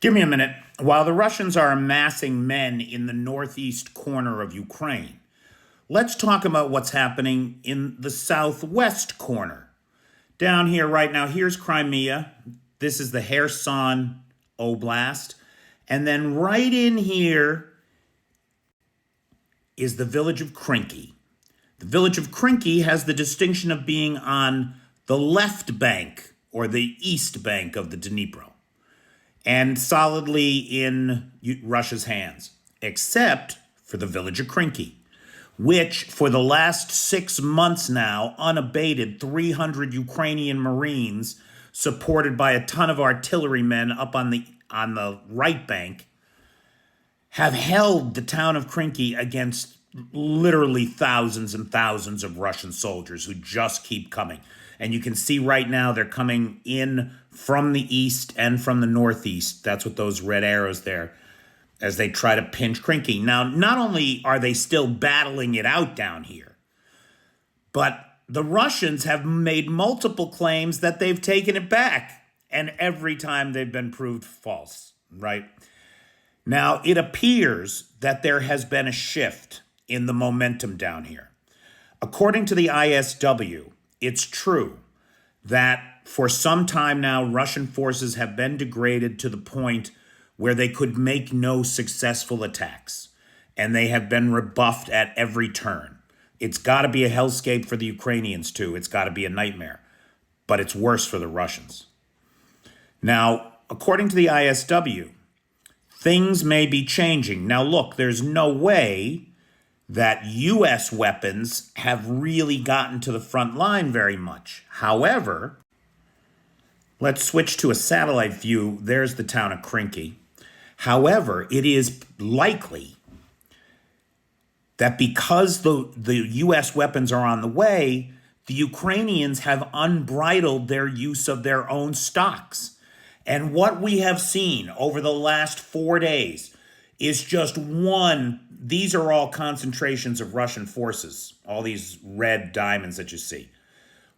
Give me a minute. While the Russians are amassing men in the northeast corner of Ukraine, let's talk about what's happening in the southwest corner. Down here right now, here's Crimea. This is the Kherson Oblast. And then right in here is the village of Krynky. The village of Krynky has the distinction of being on the left bank or the east bank of the Dnipro, and solidly in Russia's hands, except for the village of Krynky, which for the last 6 months now, unabated 300 Ukrainian Marines, supported by a ton of artillerymen up on the right bank, have held the town of Krynky against literally thousands and thousands of Russian soldiers who just keep coming. And you can see right now they're coming in from the east and from the northeast. That's what those red arrows there, as they try to pinch Krynky. Now, not only are they still battling it out down here, but the Russians have made multiple claims that they've taken it back. And every time they've been proved false, right? Now, it appears that there has been a shift in the momentum down here. According to the ISW, it's true that for some time now, Russian forces have been degraded to the point where they could make no successful attacks, and they have been rebuffed at every turn. It's got to be a hellscape for the Ukrainians, too. It's got to be a nightmare, but it's worse for the Russians. Now, according to the ISW, things may be changing. Now, look, there's no way that U.S. weapons have really gotten to the front line very much. However, let's switch to a satellite view. There's the town of Krynky. However, it is likely that because the U.S. weapons are on the way, the Ukrainians have unbridled their use of their own stocks. And what we have seen over the last 4 days is just one. These are all concentrations of Russian forces, all these red diamonds that you see.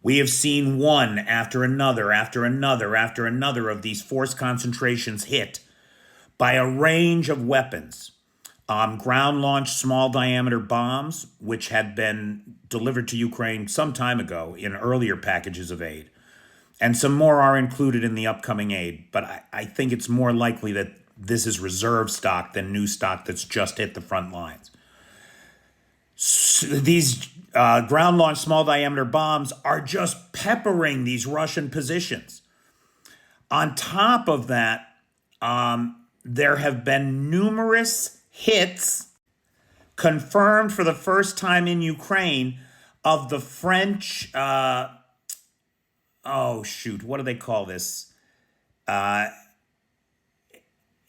We have seen one after another, after another, after another of these force concentrations hit by a range of weapons. Ground-launched small-diameter bombs, which had been delivered to Ukraine some time ago in earlier packages of aid. And some more are included in the upcoming aid, but I think it's more likely that this is reserve stock than new stock that's just hit the front lines. So these ground-launched small-diameter bombs are just peppering these Russian positions. On top of that, there have been numerous hits confirmed for the first time in Ukraine of the French, what do they call this?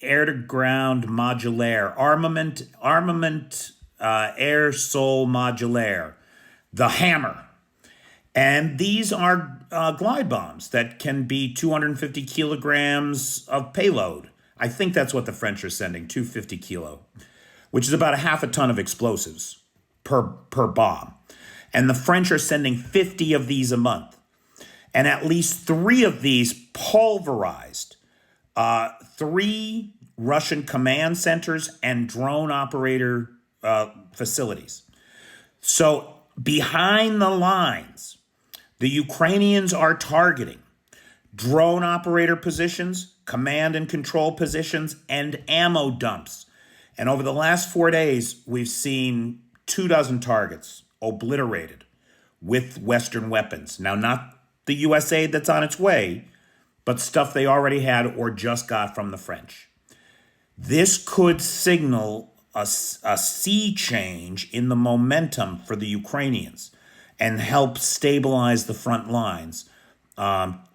Air-to-ground modulaire, armament air-sol modulaire, the Hammer. And these are glide bombs that can be 250 kilograms of payload. I think that's what the French are sending, 250 kilo, which is about a half a ton of explosives per bomb. And the French are sending 50 of these a month. And at least 3 of these pulverized 3 Russian command centers and drone operator facilities. So behind the lines, the Ukrainians are targeting drone operator positions, command and control positions, and ammo dumps. And over the last 4 days, we've seen 24 targets obliterated with Western weapons. Now, not the U.S. aid that's on its way, but stuff they already had or just got from the French. This could signal a sea change in the momentum for the Ukrainians and help stabilize the front lines,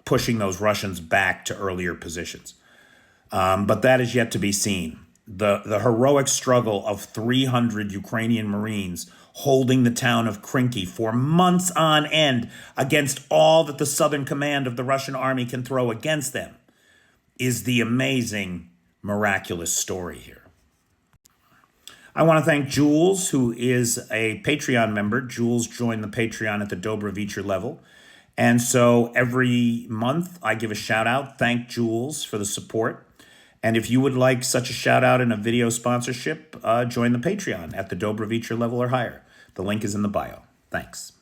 pushing those Russians back to earlier positions. But that is yet to be seen. The heroic struggle of 300 Ukrainian Marines holding the town of Krynky for months on end against all that the Southern Command of the Russian army can throw against them is the amazing, miraculous story here. I want to thank Jules, who is a Patreon member. Jules joined the Patreon at the Dobrovicher level. And so every month I give a shout out, thank Jules for the support. And if you would like such a shout out in a video sponsorship, join the Patreon at the Dobrovicher level or higher. The link is in the bio. Thanks.